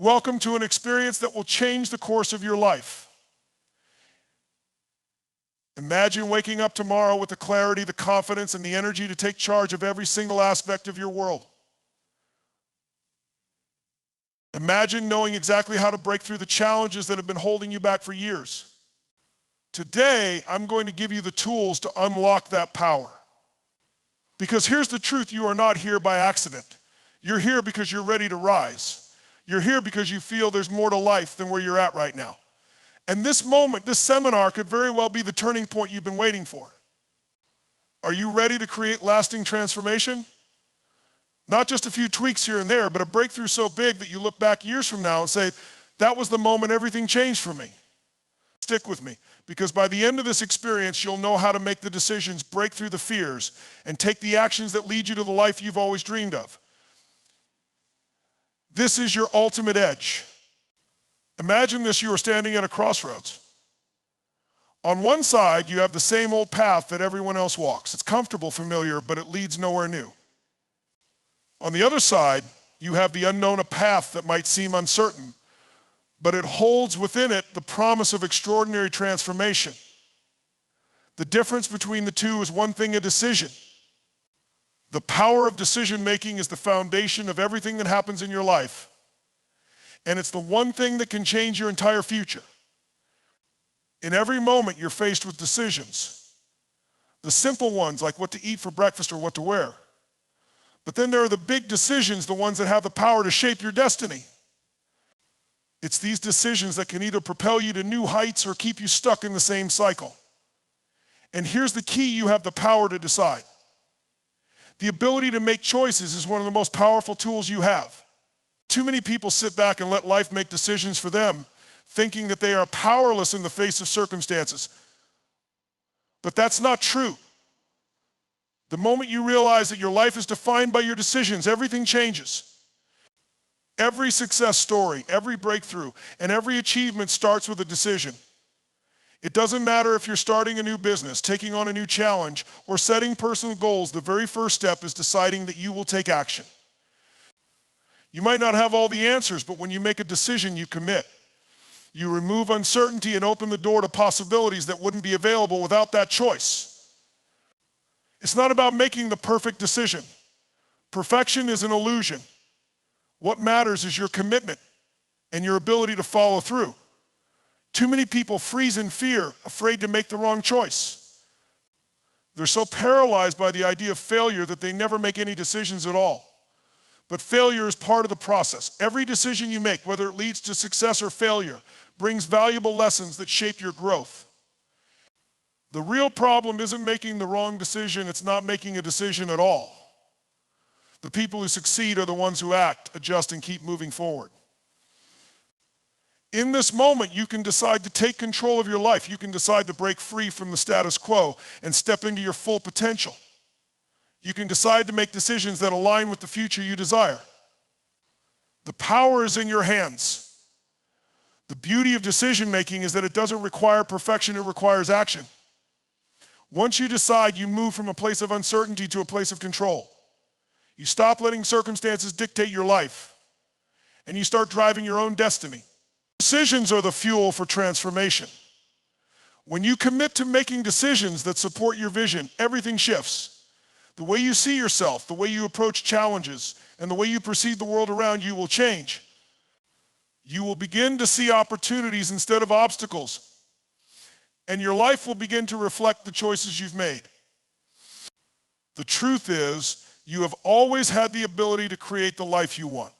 Welcome to an experience that will change the course of your life. Imagine waking up tomorrow with the clarity, the confidence, and the energy to take charge of every single aspect of your world. Imagine knowing exactly how to break through the challenges that have been holding you back for years. Today, I'm going to give you the tools to unlock that power. Because here's the truth, you are not here by accident. You're here because you're ready to rise. You're here because you feel there's more to life than where you're at right now. And this moment, this seminar could very well be the turning point you've been waiting for. Are you ready to create lasting transformation? Not just a few tweaks here and there, but a breakthrough so big that you look back years from now and say, that was the moment everything changed for me. Stick with me, because by the end of this experience, you'll know how to make the decisions, break through the fears, and take the actions that lead you to the life you've always dreamed of. This is your ultimate edge. Imagine this, you are standing at a crossroads. On one side, you have the same old path that everyone else walks. It's comfortable, familiar, but it leads nowhere new. On the other side, you have the unknown, a path that might seem uncertain, but it holds within it the promise of extraordinary transformation. The difference between the two is one thing: a decision. The power of decision-making is the foundation of everything that happens in your life. And it's the one thing that can change your entire future. In every moment, you're faced with decisions. The simple ones, like what to eat for breakfast or what to wear. But then there are the big decisions, the ones that have the power to shape your destiny. It's these decisions that can either propel you to new heights or keep you stuck in the same cycle. And here's the key: you have the power to decide. The ability to make choices is one of the most powerful tools you have. Too many people sit back and let life make decisions for them, thinking that they are powerless in the face of circumstances. But that's not true. The moment you realize that your life is defined by your decisions, everything changes. Every success story, every breakthrough, and every achievement starts with a decision. It doesn't matter if you're starting a new business, taking on a new challenge, or setting personal goals. The very first step is deciding that you will take action. You might not have all the answers, but when you make a decision, you commit. You remove uncertainty and open the door to possibilities that wouldn't be available without that choice. It's not about making the perfect decision. Perfection is an illusion. What matters is your commitment and your ability to follow through. Too many people freeze in fear, afraid to make the wrong choice. They're so paralyzed by the idea of failure that they never make any decisions at all. But failure is part of the process. Every decision you make, whether it leads to success or failure, brings valuable lessons that shape your growth. The real problem isn't making the wrong decision, it's not making a decision at all. The people who succeed are the ones who act, adjust, and keep moving forward. In this moment, you can decide to take control of your life. You can decide to break free from the status quo and step into your full potential. You can decide to make decisions that align with the future you desire. The power is in your hands. The beauty of decision-making is that it doesn't require perfection, it requires action. Once you decide, you move from a place of uncertainty to a place of control. You stop letting circumstances dictate your life, and you start driving your own destiny. Decisions are the fuel for transformation. When you commit to making decisions that support your vision, everything shifts. The way you see yourself, the way you approach challenges, and the way you perceive the world around you will change. You will begin to see opportunities instead of obstacles, and your life will begin to reflect the choices you've made. The truth is, you have always had the ability to create the life you want.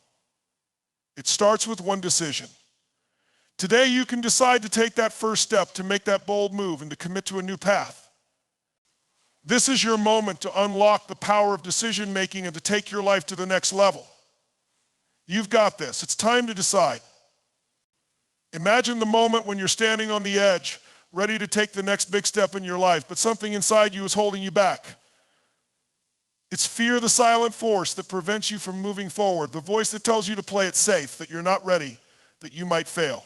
It starts with one decision. Today, you can decide to take that first step, to make that bold move, and to commit to a new path. This is your moment to unlock the power of decision-making and to take your life to the next level. You've got this. It's time to decide. Imagine the moment when you're standing on the edge, ready to take the next big step in your life, but something inside you is holding you back. It's fear, the silent force that prevents you from moving forward, the voice that tells you to play it safe, that you're not ready, that you might fail.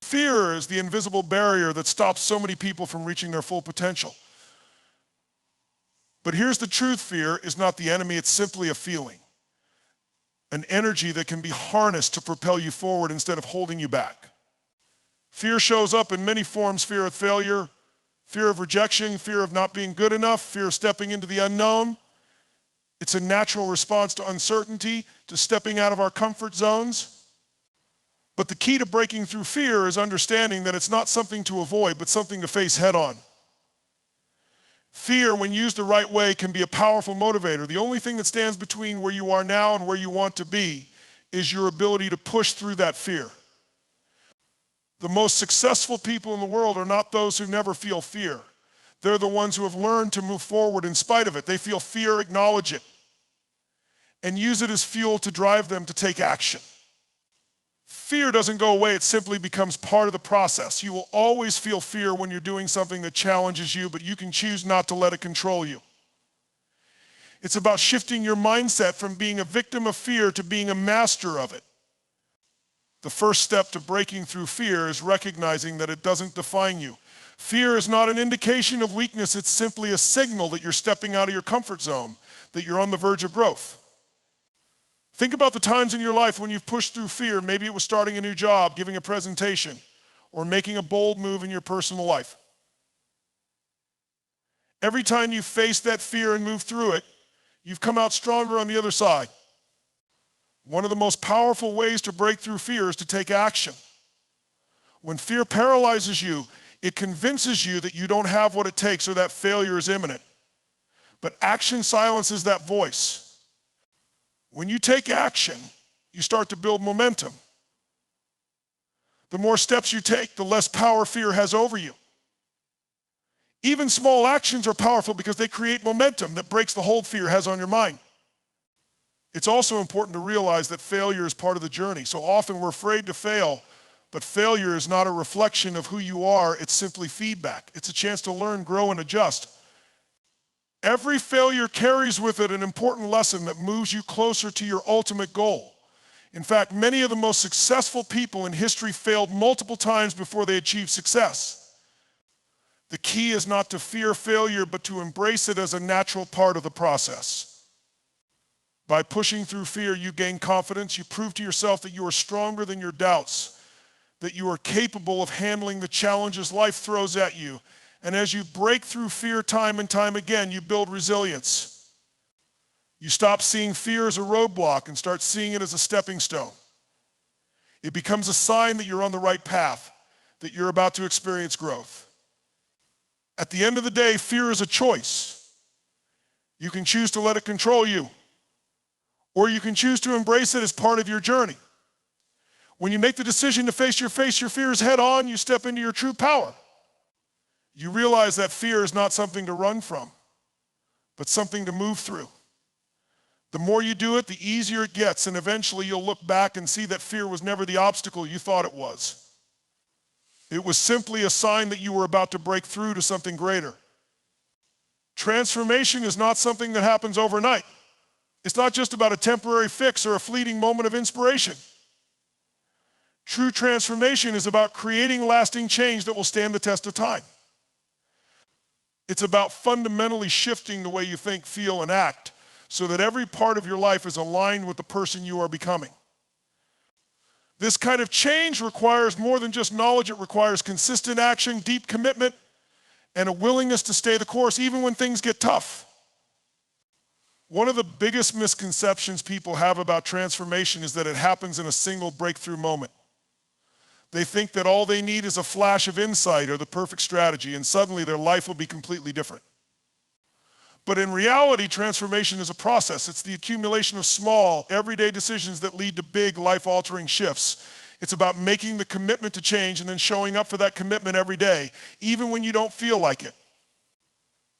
Fear is the invisible barrier that stops so many people from reaching their full potential. But here's the truth: fear is not the enemy, it's simply a feeling. an energy that can be harnessed to propel you forward instead of holding you back. Fear shows up in many forms: fear of failure, fear of rejection, fear of not being good enough, fear of stepping into the unknown. It's a natural response to uncertainty, to stepping out of our comfort zones. But the key to breaking through fear is understanding that it's not something to avoid, but something to face head on. Fear, when used the right way, can be a powerful motivator. The only thing that stands between where you are now and where you want to be is your ability to push through that fear. The most successful people in the world are not those who never feel fear. They're the ones who have learned to move forward in spite of it. They feel fear, acknowledge it, and use it as fuel to drive them to take action. Fear doesn't go away, it simply becomes part of the process. You will always feel fear when you're doing something that challenges you, but you can choose not to let it control you. It's about shifting your mindset from being a victim of fear to being a master of it. The first step to breaking through fear is recognizing that it doesn't define you. Fear is not an indication of weakness, it's simply a signal that you're stepping out of your comfort zone, that you're on the verge of growth. Think about the times in your life when you've pushed through fear. Maybe it was starting a new job, giving a presentation, or making a bold move in your personal life. Every time you face that fear and move through it, you've come out stronger on the other side. One of the most powerful ways to break through fear is to take action. When fear paralyzes you, it convinces you that you don't have what it takes or that failure is imminent. But action silences that voice. When you take action, you start to build momentum. The more steps you take, the less power fear has over you. Even small actions are powerful because they create momentum that breaks the hold fear has on your mind. It's also important to realize that failure is part of the journey. So often we're afraid to fail, but failure is not a reflection of who you are, it's simply feedback. It's a chance to learn, grow, and adjust. Every failure carries with it an important lesson that moves you closer to your ultimate goal. In fact, many of the most successful people in history failed multiple times before they achieved success. The key is not to fear failure, but to embrace it as a natural part of the process. By pushing through fear, you gain confidence. You prove to yourself that you are stronger than your doubts, that you are capable of handling the challenges life throws at you. And as you break through fear time and time again, you build resilience. You stop seeing fear as a roadblock and start seeing it as a stepping stone. It becomes a sign that you're on the right path, that you're about to experience growth. At the end of the day, fear is a choice. You can choose to let it control you, or you can choose to embrace it as part of your journey. When you make the decision to face your fears head on, you step into your true power. You realize that fear is not something to run from, but something to move through. The more you do it, the easier it gets, and eventually you'll look back and see that fear was never the obstacle you thought it was. It was simply a sign that you were about to break through to something greater. Transformation is not something that happens overnight. It's not just about a temporary fix or a fleeting moment of inspiration. True transformation is about creating lasting change that will stand the test of time. It's about fundamentally shifting the way you think, feel, and act so that every part of your life is aligned with the person you are becoming. This kind of change requires more than just knowledge. It requires consistent action, deep commitment, and a willingness to stay the course even when things get tough. One of the biggest misconceptions people have about transformation is that it happens in a single breakthrough moment. They think that all they need is a flash of insight or the perfect strategy, and suddenly their life will be completely different. But in reality, transformation is a process. It's the accumulation of small, everyday decisions that lead to big, life-altering shifts. It's about making the commitment to change and then showing up for that commitment every day, even when you don't feel like it.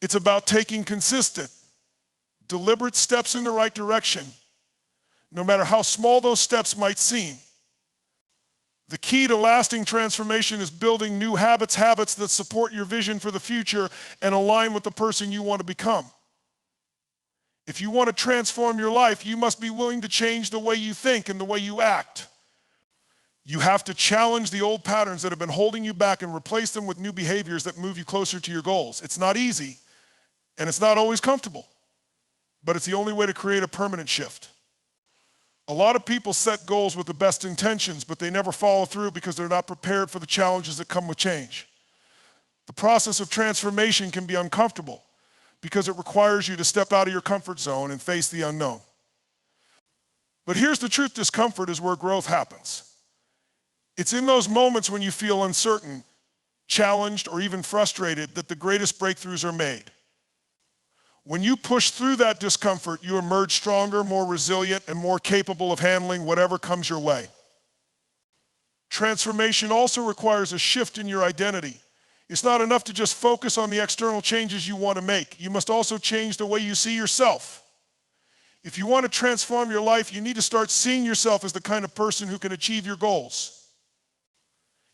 It's about taking consistent, deliberate steps in the right direction, no matter how small those steps might seem. The key to lasting transformation is building new habits that support your vision for the future and align with the person you want to become. If you want to transform your life, you must be willing to change the way you think and the way you act. You have to challenge the old patterns that have been holding you back and replace them with new behaviors that move you closer to your goals. It's not easy, and it's not always comfortable, but it's the only way to create a permanent shift. A lot of people set goals with the best intentions, but they never follow through because they're not prepared for the challenges that come with change. The process of transformation can be uncomfortable because it requires you to step out of your comfort zone and face the unknown. But here's the truth: discomfort is where growth happens. It's in those moments when you feel uncertain, challenged, or even frustrated that the greatest breakthroughs are made. When you push through that discomfort, you emerge stronger, more resilient, and more capable of handling whatever comes your way. Transformation also requires a shift in your identity. It's not enough to just focus on the external changes you want to make. You must also change the way you see yourself. If you want to transform your life, you need to start seeing yourself as the kind of person who can achieve your goals.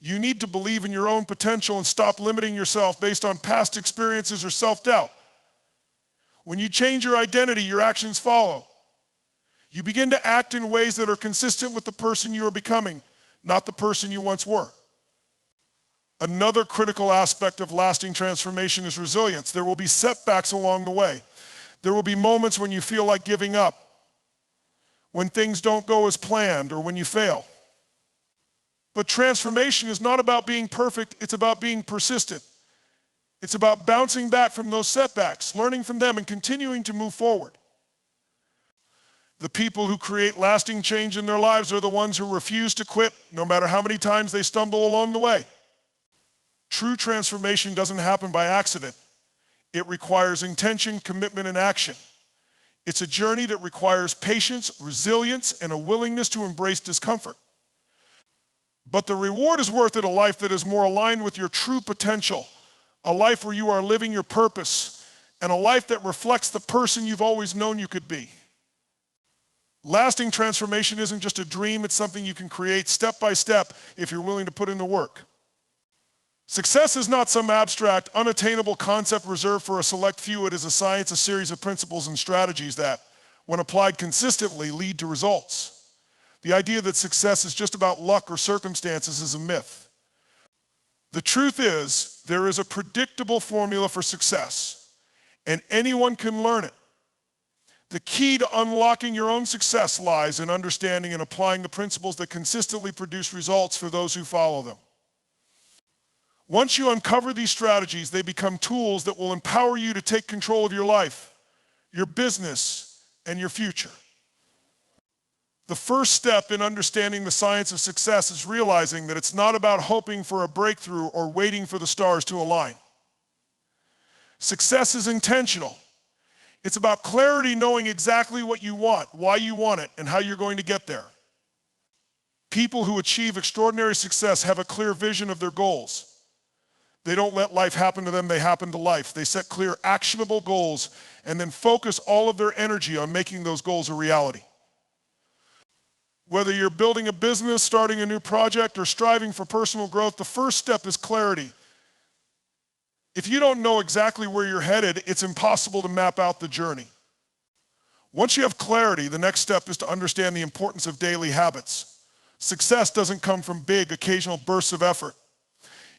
You need to believe in your own potential and stop limiting yourself based on past experiences or self-doubt. When you change your identity, your actions follow. You begin to act in ways that are consistent with the person you are becoming, not the person you once were. Another critical aspect of lasting transformation is resilience. There will be setbacks along the way. There will be moments when you feel like giving up, when things don't go as planned, or when you fail. But transformation is not about being perfect, it's about being persistent. It's about bouncing back from those setbacks, learning from them, and continuing to move forward. The people who create lasting change in their lives are the ones who refuse to quit, no matter how many times they stumble along the way. True transformation doesn't happen by accident. It requires intention, commitment, and action. It's a journey that requires patience, resilience, and a willingness to embrace discomfort. But the reward is worth it: a life that is more aligned with your true potential, a life where you are living your purpose, and a life that reflects the person you've always known you could be. Lasting transformation isn't just a dream, it's something you can create step by step if you're willing to put in the work. Success is not some abstract, unattainable concept reserved for a select few. It is a science, a series of principles and strategies that, when applied consistently, lead to results. The idea that success is just about luck or circumstances is a myth. The truth is, there is a predictable formula for success, and anyone can learn it. The key to unlocking your own success lies in understanding and applying the principles that consistently produce results for those who follow them. Once you uncover these strategies, they become tools that will empower you to take control of your life, your business, and your future. The first step in understanding the science of success is realizing that it's not about hoping for a breakthrough or waiting for the stars to align. Success is intentional. It's about clarity, knowing exactly what you want, why you want it, and how you're going to get there. People who achieve extraordinary success have a clear vision of their goals. They don't let life happen to them, they happen to life. They set clear, actionable goals and then focus all of their energy on making those goals a reality. Whether you're building a business, starting a new project, or striving for personal growth, the first step is clarity. If you don't know exactly where you're headed, it's impossible to map out the journey. Once you have clarity, the next step is to understand the importance of daily habits. Success doesn't come from big, occasional bursts of effort.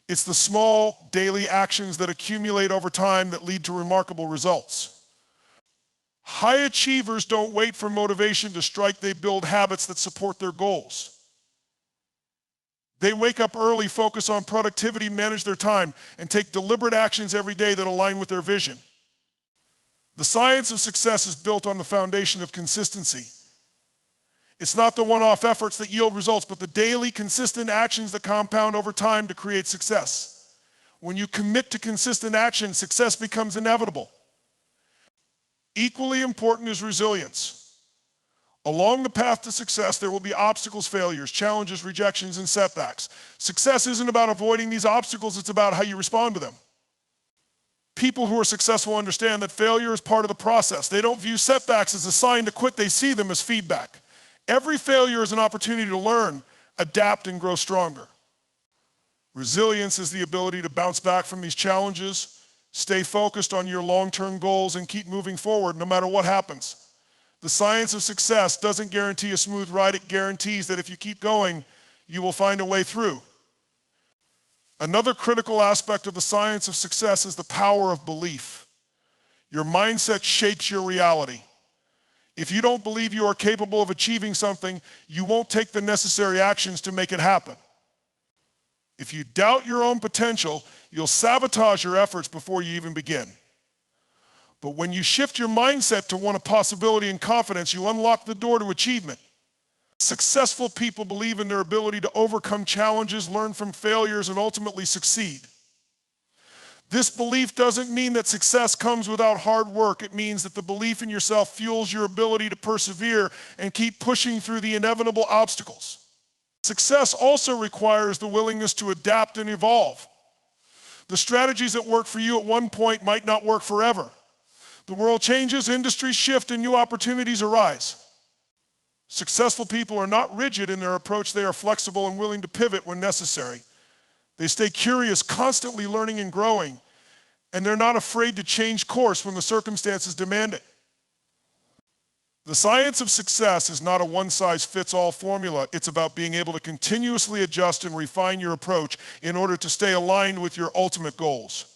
It's the small, daily actions that accumulate over time that lead to remarkable results. High achievers don't wait for motivation to strike, they build habits that support their goals. They wake up early, focus on productivity, manage their time, and take deliberate actions every day that align with their vision. The science of success is built on the foundation of consistency. It's not the one-off efforts that yield results, but the daily, consistent actions that compound over time to create success. When you commit to consistent action, success becomes inevitable. Equally important is resilience. Along the path to success, there will be obstacles, failures, challenges, rejections, and setbacks. Success isn't about avoiding these obstacles, it's about how you respond to them. People who are successful understand that failure is part of the process. They don't view setbacks as a sign to quit, they see them as feedback. Every failure is an opportunity to learn, adapt, and grow stronger. Resilience is the ability to bounce back from these challenges, stay focused on your long-term goals, and keep moving forward no matter what happens. The science of success doesn't guarantee a smooth ride, it guarantees that if you keep going, you will find a way through. Another critical aspect of the science of success is the power of belief. Your mindset shapes your reality. If you don't believe you are capable of achieving something, you won't take the necessary actions to make it happen. If you doubt your own potential, you'll sabotage your efforts before you even begin. But when you shift your mindset to one of possibility and confidence, you unlock the door to achievement. Successful people believe in their ability to overcome challenges, learn from failures, and ultimately succeed. This belief doesn't mean that success comes without hard work. It means that the belief in yourself fuels your ability to persevere and keep pushing through the inevitable obstacles. Success also requires the willingness to adapt and evolve. The strategies that work for you at one point might not work forever. The world changes, industries shift, and new opportunities arise. Successful people are not rigid in their approach. They are flexible and willing to pivot when necessary. They stay curious, constantly learning and growing, and they're not afraid to change course when the circumstances demand it. The science of success is not a one-size-fits-all formula. It's about being able to continuously adjust and refine your approach in order to stay aligned with your ultimate goals.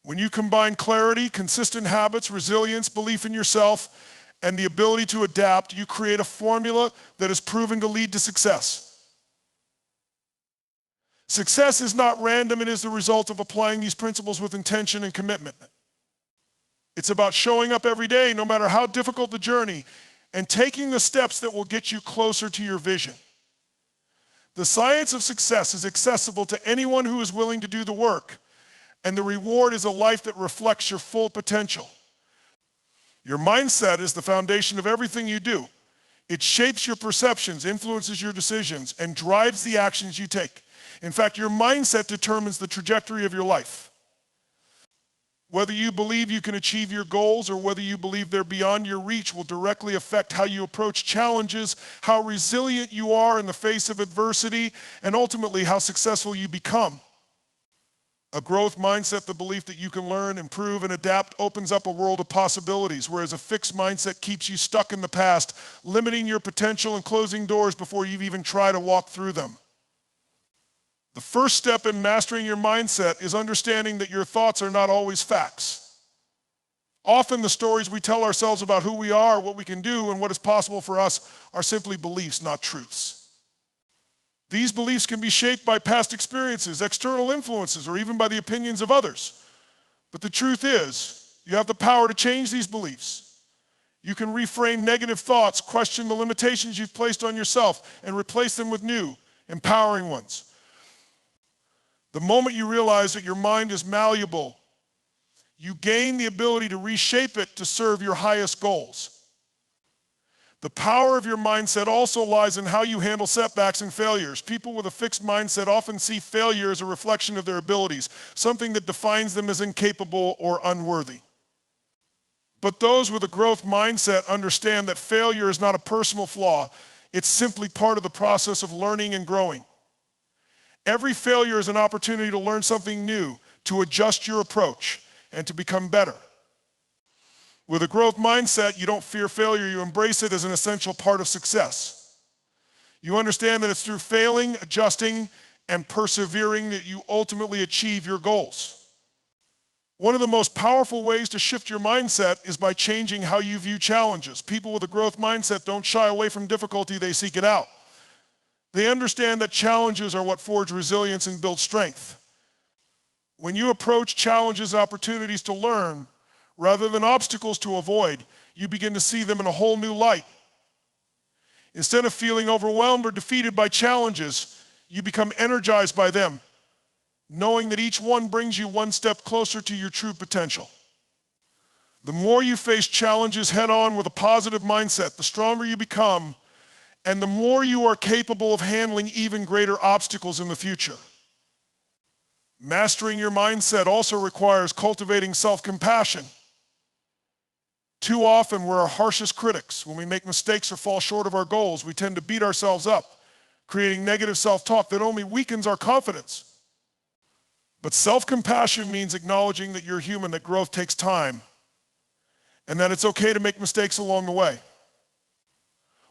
When you combine clarity, consistent habits, resilience, belief in yourself, and the ability to adapt, you create a formula that is proven to lead to success. Success is not random. It is the result of applying these principles with intention and commitment. It's about showing up every day, no matter how difficult the journey, and taking the steps that will get you closer to your vision. The science of success is accessible to anyone who is willing to do the work, and the reward is a life that reflects your full potential. Your mindset is the foundation of everything you do. It shapes your perceptions, influences your decisions, and drives the actions you take. In fact, your mindset determines the trajectory of your life. Whether you believe you can achieve your goals or whether you believe they're beyond your reach will directly affect how you approach challenges, how resilient you are in the face of adversity, and ultimately how successful you become. A growth mindset, the belief that you can learn, improve, and adapt, opens up a world of possibilities, whereas a fixed mindset keeps you stuck in the past, limiting your potential and closing doors before you've even tried to walk through them. The first step in mastering your mindset is understanding that your thoughts are not always facts. Often the stories we tell ourselves about who we are, what we can do, and what is possible for us are simply beliefs, not truths. These beliefs can be shaped by past experiences, external influences, or even by the opinions of others. But the truth is, you have the power to change these beliefs. You can reframe negative thoughts, question the limitations you've placed on yourself, and replace them with new, empowering ones. The moment you realize that your mind is malleable, you gain the ability to reshape it to serve your highest goals. The power of your mindset also lies in how you handle setbacks and failures. People with a fixed mindset often see failure as a reflection of their abilities, something that defines them as incapable or unworthy. But those with a growth mindset understand that failure is not a personal flaw. It's simply part of the process of learning and growing. Every failure is an opportunity to learn something new, to adjust your approach, and to become better. With a growth mindset, you don't fear failure, you embrace it as an essential part of success. You understand that it's through failing, adjusting, and persevering that you ultimately achieve your goals. One of the most powerful ways to shift your mindset is by changing how you view challenges. People with a growth mindset don't shy away from difficulty, they seek it out. They understand that challenges are what forge resilience and build strength. When you approach challenges as opportunities to learn, rather than obstacles to avoid, you begin to see them in a whole new light. Instead of feeling overwhelmed or defeated by challenges, you become energized by them, knowing that each one brings you one step closer to your true potential. The more you face challenges head-on with a positive mindset, the stronger you become, and the more you are capable of handling even greater obstacles in the future. Mastering your mindset also requires cultivating self-compassion. Too often, we're our harshest critics. When we make mistakes or fall short of our goals, we tend to beat ourselves up, creating negative self-talk that only weakens our confidence. But self-compassion means acknowledging that you're human, that growth takes time, and that it's okay to make mistakes along the way.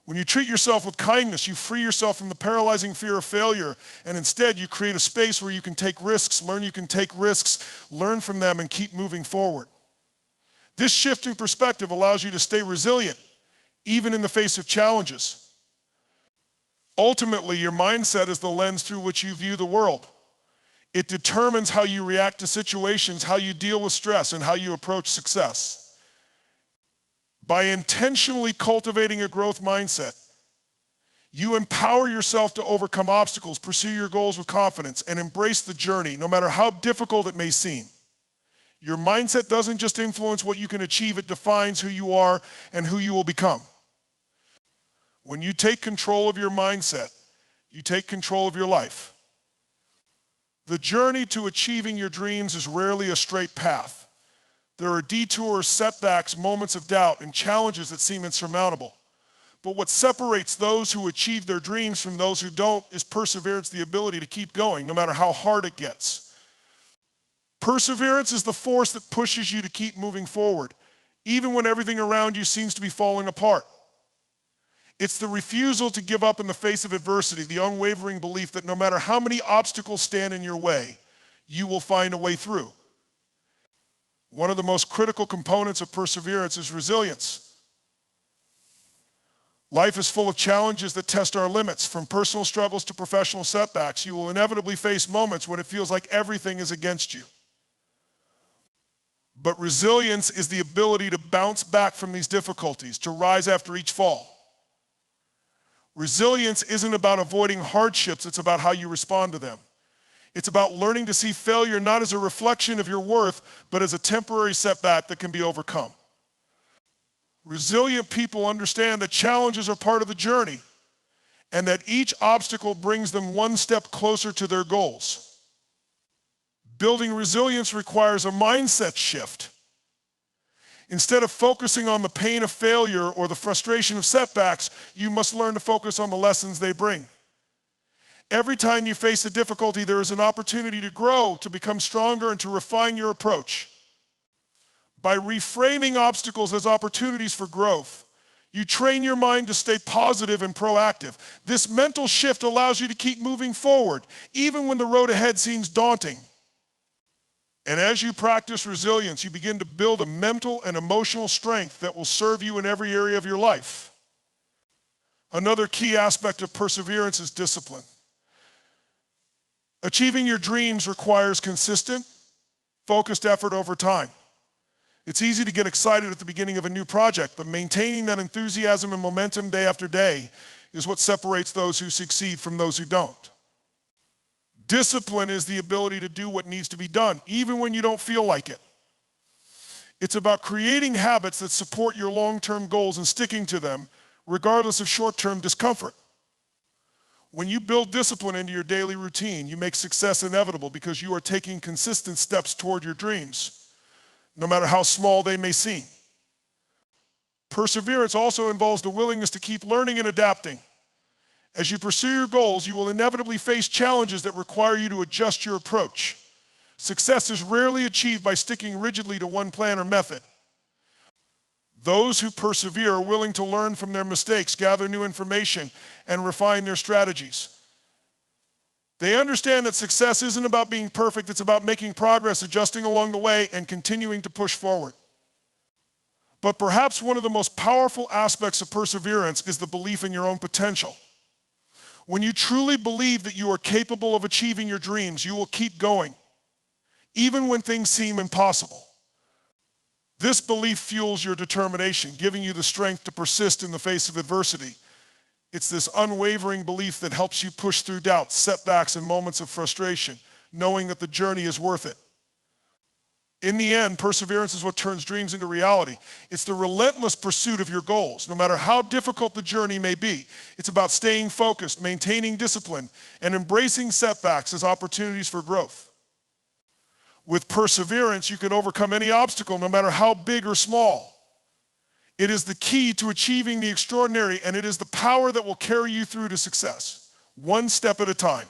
When you treat yourself with kindness, you free yourself from the paralyzing fear of failure, and instead you create a space where you can take risks, learn you can take risks, learn from them, and keep moving forward. This shift in perspective allows you to stay resilient, even in the face of challenges. Ultimately, your mindset is the lens through which you view the world. It determines how you react to situations, how you deal with stress, and how you approach success. By intentionally cultivating a growth mindset, you empower yourself to overcome obstacles, pursue your goals with confidence, and embrace the journey, no matter how difficult it may seem. Your mindset doesn't just influence what you can achieve, it defines who you are and who you will become. When you take control of your mindset, you take control of your life. The journey to achieving your dreams is rarely a straight path. There are detours, setbacks, moments of doubt, and challenges that seem insurmountable. But what separates those who achieve their dreams from those who don't is perseverance, the ability to keep going, no matter how hard it gets. Perseverance is the force that pushes you to keep moving forward, even when everything around you seems to be falling apart. It's the refusal to give up in the face of adversity, the unwavering belief that no matter how many obstacles stand in your way, you will find a way through. One of the most critical components of perseverance is resilience. Life is full of challenges that test our limits. From personal struggles to professional setbacks, you will inevitably face moments when it feels like everything is against you. But resilience is the ability to bounce back from these difficulties, to rise after each fall. Resilience isn't about avoiding hardships, it's about how you respond to them. It's about learning to see failure not as a reflection of your worth, but as a temporary setback that can be overcome. Resilient people understand that challenges are part of the journey and that each obstacle brings them one step closer to their goals. Building resilience requires a mindset shift. Instead of focusing on the pain of failure or the frustration of setbacks, you must learn to focus on the lessons they bring. Every time you face a difficulty, there is an opportunity to grow, to become stronger, and to refine your approach. By reframing obstacles as opportunities for growth, you train your mind to stay positive and proactive. This mental shift allows you to keep moving forward, even when the road ahead seems daunting. And as you practice resilience, you begin to build a mental and emotional strength that will serve you in every area of your life. Another key aspect of perseverance is discipline. Achieving your dreams requires consistent, focused effort over time. It's easy to get excited at the beginning of a new project, but maintaining that enthusiasm and momentum day after day is what separates those who succeed from those who don't. Discipline is the ability to do what needs to be done, even when you don't feel like it. It's about creating habits that support your long-term goals and sticking to them, regardless of short-term discomfort. When you build discipline into your daily routine, you make success inevitable because you are taking consistent steps toward your dreams, no matter how small they may seem. Perseverance also involves the willingness to keep learning and adapting. As you pursue your goals, you will inevitably face challenges that require you to adjust your approach. Success is rarely achieved by sticking rigidly to one plan or method. Those who persevere are willing to learn from their mistakes, gather new information, and refine their strategies. They understand that success isn't about being perfect, it's about making progress, adjusting along the way, and continuing to push forward. But perhaps one of the most powerful aspects of perseverance is the belief in your own potential. When you truly believe that you are capable of achieving your dreams, you will keep going, even when things seem impossible. This belief fuels your determination, giving you the strength to persist in the face of adversity. It's this unwavering belief that helps you push through doubts, setbacks, and moments of frustration, knowing that the journey is worth it. In the end, perseverance is what turns dreams into reality. It's the relentless pursuit of your goals, no matter how difficult the journey may be. It's about staying focused, maintaining discipline, and embracing setbacks as opportunities for growth. With perseverance, you can overcome any obstacle, no matter how big or small. It is the key to achieving the extraordinary, and it is the power that will carry you through to success, one step at a time.